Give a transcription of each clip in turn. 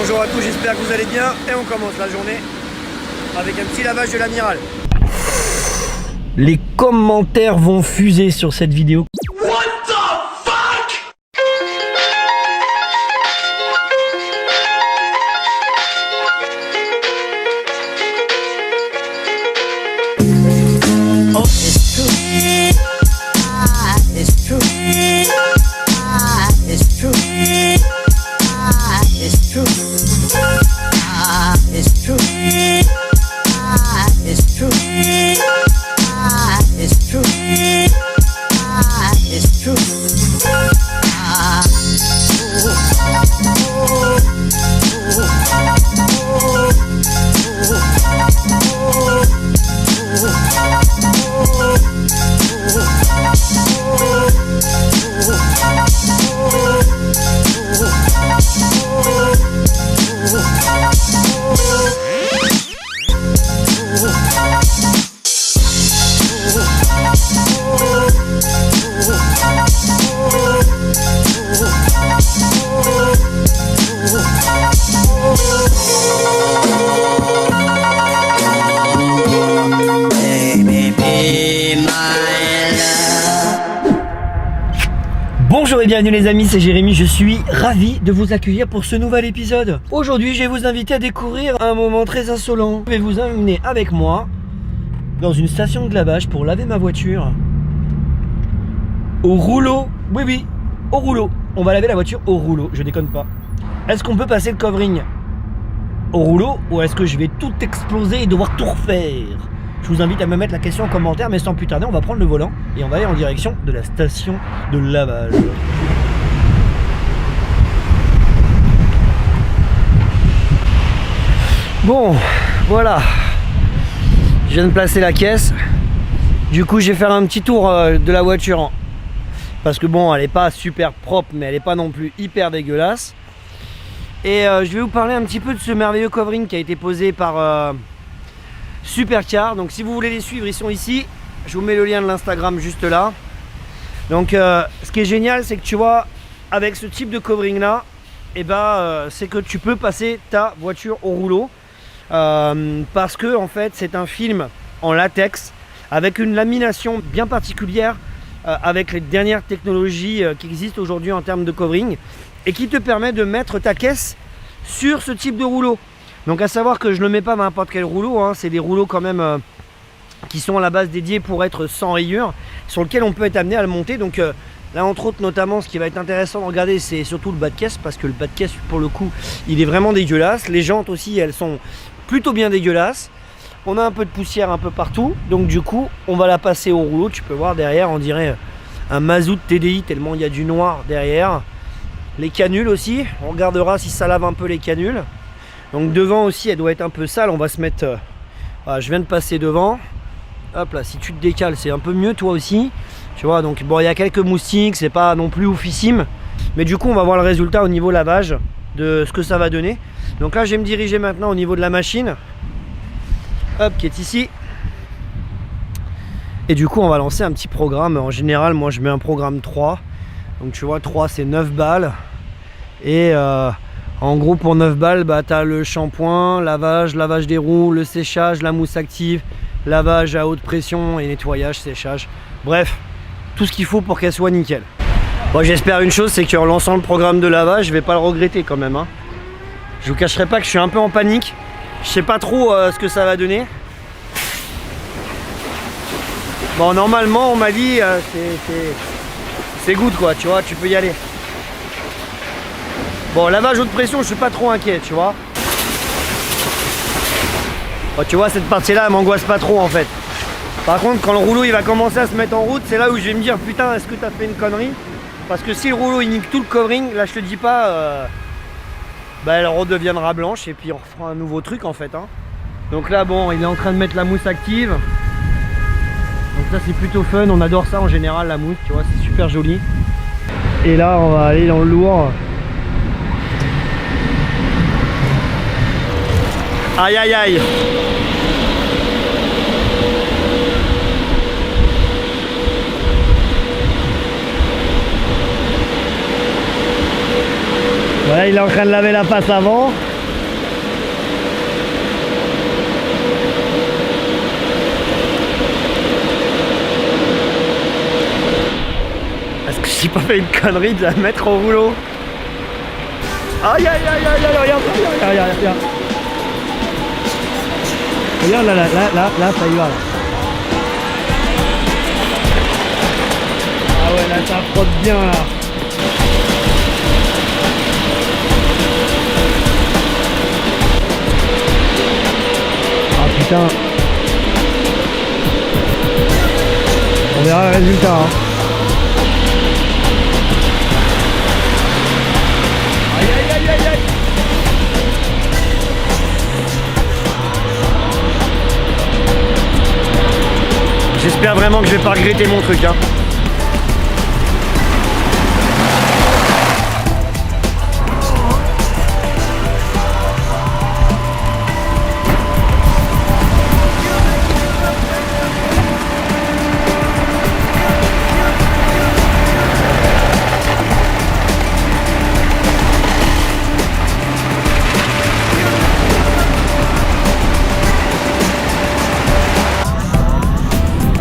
Bonjour à tous, j'espère que vous allez bien et on commence la journée avec un petit lavage de l'amiral. Les commentaires vont fuser sur cette vidéo. Bonjour et bienvenue les amis, c'est Jérémy, je suis ravi de vous accueillir pour ce nouvel épisode. Aujourd'hui je vais vous inviter à découvrir un moment très insolent. Je vais vous emmener avec moi dans une station de lavage pour laver ma voiture au rouleau. Oui, au rouleau. On va laver la voiture au rouleau, je déconne pas. Est-ce qu'on peut passer le covering au rouleau ou est-ce que je vais tout exploser et devoir tout refaire? Je vous invite à me mettre la question en commentaire, mais sans plus tarder, on va prendre le volant et on va aller en direction de la station de lavage. Bon, voilà. Je viens de placer la caisse. Du coup, je vais faire un petit tour de la voiture. Parce que bon, elle n'est pas super propre, mais elle n'est pas non plus hyper dégueulasse. Et je vais vous parler un petit peu de ce merveilleux covering qui a été posé par... Supercar. Donc si vous voulez les suivre, ils sont ici. Je vous mets le lien de l'Instagram juste là. Donc ce qui est génial, c'est que tu vois, avec ce type de covering là, c'est que tu peux passer ta voiture au rouleau parce que en fait c'est un film en latex avec une lamination bien particulière avec les dernières technologies qui existent aujourd'hui en termes de covering et qui te permet de mettre ta caisse sur ce type de rouleau. Donc à savoir que je ne le mets pas n'importe quel rouleau, hein, c'est des rouleaux quand même qui sont à la base dédiés pour être sans rayures, sur lequel on peut être amené à le monter. Donc là entre autres notamment ce qui va être intéressant de regarder, c'est surtout le bas de caisse, parce que le bas de caisse pour le coup il est vraiment dégueulasse. Les jantes aussi elles sont plutôt bien dégueulasses. On a un peu de poussière un peu partout, donc du coup on va la passer au rouleau. Tu peux voir derrière, on dirait un Mazout TDI tellement il y a du noir derrière. Les canules aussi, on regardera si ça lave un peu les canules. Donc devant aussi elle doit être un peu sale, on va se mettre, voilà, je viens de passer devant, hop là, si tu te décales c'est un peu mieux toi aussi, tu vois. Donc bon, il y a quelques moustiques, c'est pas non plus oufissime, mais du coup on va voir le résultat au niveau lavage de ce que ça va donner. Donc là je vais me diriger maintenant au niveau de la machine, hop, qui est ici, et du coup on va lancer un petit programme. En général moi je mets un programme 3, donc tu vois 3 c'est 9 balles, et en gros pour 9 balles, tu as le shampoing, lavage des roues, le séchage, la mousse active, lavage à haute pression et nettoyage, séchage. Bref, tout ce qu'il faut pour qu'elle soit nickel. Bon, j'espère une chose, c'est qu'en lançant le programme de lavage, je vais pas le regretter quand même. Hein. Je vous cacherai pas que je suis un peu en panique. Je sais pas trop ce que ça va donner. Bon, normalement on m'a dit c'est good quoi, tu vois, tu peux y aller. Bon, lavage haute pression, je suis pas trop inquiet, tu vois. Bon, tu vois, cette partie-là, elle m'angoisse pas trop en fait. Par contre, quand le rouleau il va commencer à se mettre en route, c'est là où je vais me dire putain, est-ce que t'as fait une connerie? Parce que si le rouleau il nique tout le covering, là je te dis pas, elle redeviendra blanche et puis on refera un nouveau truc en fait. Hein. Donc là, bon, il est en train de mettre la mousse active. Donc ça c'est plutôt fun, on adore ça en général la mousse, tu vois, c'est super joli. Et là, on va aller dans le lourd. Aïe aïe aïe. Voilà, il est en train de laver la face avant. j'ai pas fait une connerie de la mettre au rouleau. Aïe aïe aïe aïe aïe, regarde, regarde. Regarde là, ça y va là. Ah ouais, là ça frotte bien là. Ah putain. On verra le résultat hein. Aïe aïe aïe aïe aïe. J'espère vraiment que je vais pas regretter mon truc hein.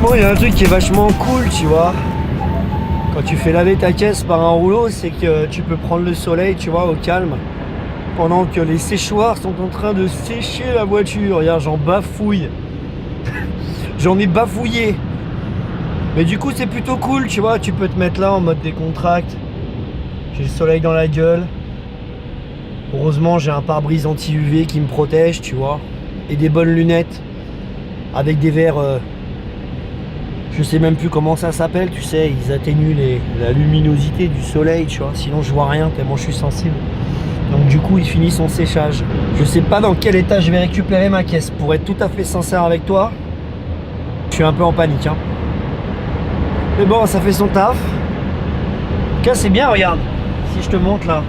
Bon, il y a un truc qui est vachement cool, tu vois. Quand tu fais laver ta caisse par un rouleau, c'est que tu peux prendre le soleil, tu vois, au calme. Pendant que les séchoirs sont en train de sécher la voiture. Regarde, j'en bafouille. J'en ai bafouillé. Mais du coup, c'est plutôt cool, tu vois. Tu peux te mettre là en mode décontracte. J'ai le soleil dans la gueule. Heureusement, j'ai un pare-brise anti-UV qui me protège, tu vois. Et des bonnes lunettes. Avec des verres... je sais même plus comment ça s'appelle, tu sais, ils atténuent la luminosité du soleil, tu vois, sinon je vois rien tellement je suis sensible. Donc du coup il finit son séchage. Je sais pas dans quel état je vais récupérer ma caisse, pour être tout à fait sincère avec toi. Je suis un peu en panique hein. Mais bon, ça fait son taf. En tout cas c'est bien, regarde, si je te montre là.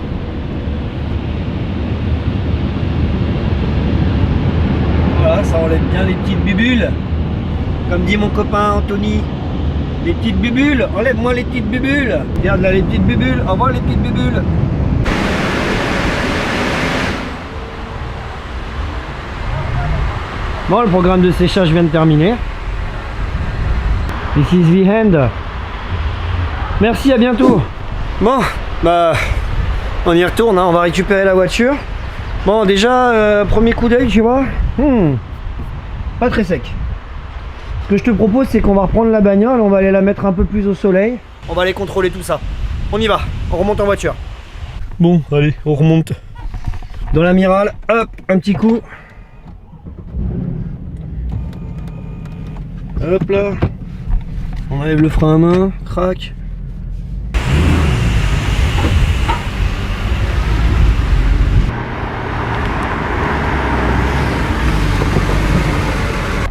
Voilà, ça enlève bien les petites bubules. Comme dit mon copain Anthony, les petites bubules, enlève-moi les petites bubules. Regarde là les petites bubules, envoie les petites bubules. Bon, le programme de séchage vient de terminer. This is the end. Merci, à bientôt. Bon, bah, on y retourne, hein, on va récupérer la voiture. Bon, déjà, premier coup d'œil, tu vois, pas très sec. Ce que je te propose, c'est qu'on va reprendre la bagnole, on va aller la mettre un peu plus au soleil. On va aller contrôler tout ça. On y va, on remonte en voiture. Bon, allez, on remonte. Dans l'amiral, hop, un petit coup. Hop là. On enlève le frein à main, crac.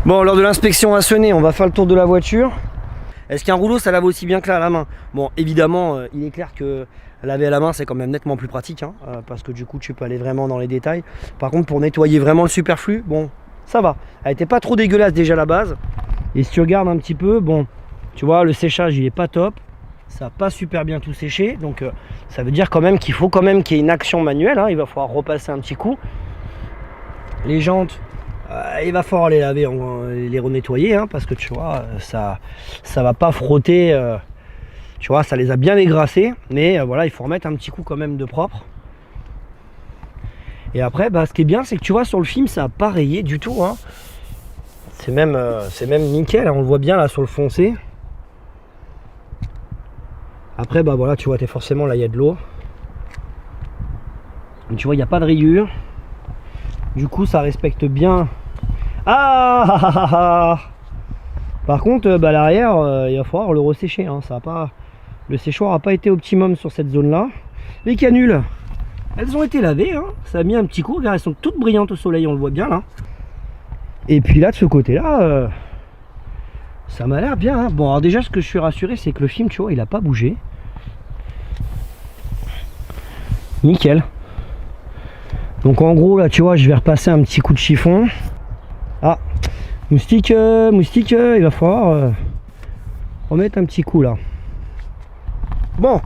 Bon, lors de l'inspection à sonner, on va faire le tour de la voiture. Est-ce qu'un rouleau ça lave aussi bien que là à la main? Bon, évidemment, il est clair que laver à la main c'est quand même nettement plus pratique hein, parce que du coup tu peux aller vraiment dans les détails. Par contre, pour nettoyer vraiment le superflu, bon, ça va. Elle était pas trop dégueulasse déjà à la base. Et si tu regardes un petit peu, bon, tu vois, le séchage il est pas top. Ça n'a pas super bien tout séché. Donc ça veut dire quand même qu'il faut qu'il y ait une action manuelle hein. Il va falloir repasser un petit coup. Les jantes. Il va falloir les laver, les renettoyer hein, parce que tu vois ça va pas frotter, tu vois, ça les a bien dégrassés, mais voilà, il faut remettre un petit coup quand même de propre. Et après bah, ce qui est bien c'est que tu vois sur le film ça a pas rayé du tout hein. C'est même nickel hein, on le voit bien là sur le foncé. Après bah voilà, tu vois, forcément là il y a de l'eau, tu vois, il n'y a pas de rayures. Du coup ça respecte bien. Par contre bah, l'arrière il va falloir le ressécher hein. Ça a pas... Le séchoir n'a pas été optimum sur cette zone là. Les canules, elles ont été lavées hein. Ça a mis un petit coup, regarde, elles sont toutes brillantes au soleil, on le voit bien là. Et puis là de ce côté là ça m'a l'air bien hein. Bon alors déjà ce que je suis rassuré c'est que le film tu vois il a pas bougé. Nickel. Donc en gros là tu vois je vais repasser un petit coup de chiffon. Ah, moustique, il va falloir remettre un petit coup là. Bon,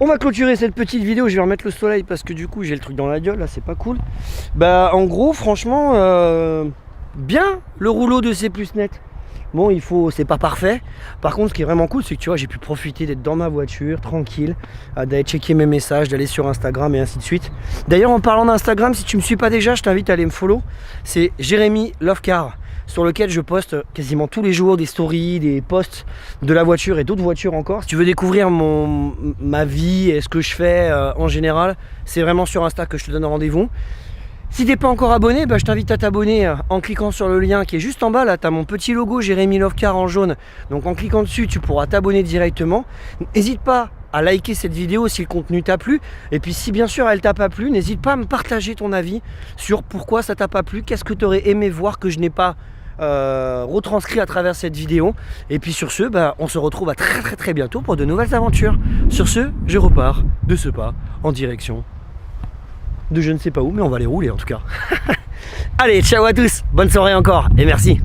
on va clôturer cette petite vidéo, je vais remettre le soleil parce que du coup j'ai le truc dans la gueule là, c'est pas cool. Bah en gros franchement, bien le rouleau de C+ Net. Bon, c'est pas parfait. Par contre, ce qui est vraiment cool, c'est que tu vois, j'ai pu profiter d'être dans ma voiture, tranquille, d'aller checker mes messages, d'aller sur Instagram et ainsi de suite. D'ailleurs, en parlant d'Instagram, si tu me suis pas déjà, je t'invite à aller me follow. C'est Jérémy Lovecar, sur lequel je poste quasiment tous les jours des stories, des posts de la voiture et d'autres voitures encore. Si tu veux découvrir ma vie et ce que je fais en général, c'est vraiment sur Insta que je te donne rendez-vous. Si t'es pas encore abonné, je t'invite à t'abonner en cliquant sur le lien qui est juste en bas. Là, tu as mon petit logo Jérémy Lovecar en jaune. Donc en cliquant dessus, tu pourras t'abonner directement. N'hésite pas à liker cette vidéo si le contenu t'a plu. Et puis si bien sûr elle t'a pas plu, n'hésite pas à me partager ton avis sur pourquoi ça t'a pas plu. Qu'est-ce que tu aurais aimé voir que je n'ai pas retranscrit à travers cette vidéo. Et puis sur ce, on se retrouve à très bientôt pour de nouvelles aventures. Sur ce, je repars de ce pas en direction de je ne sais pas où, mais on va les rouler en tout cas. Allez, ciao à tous, bonne soirée encore et merci.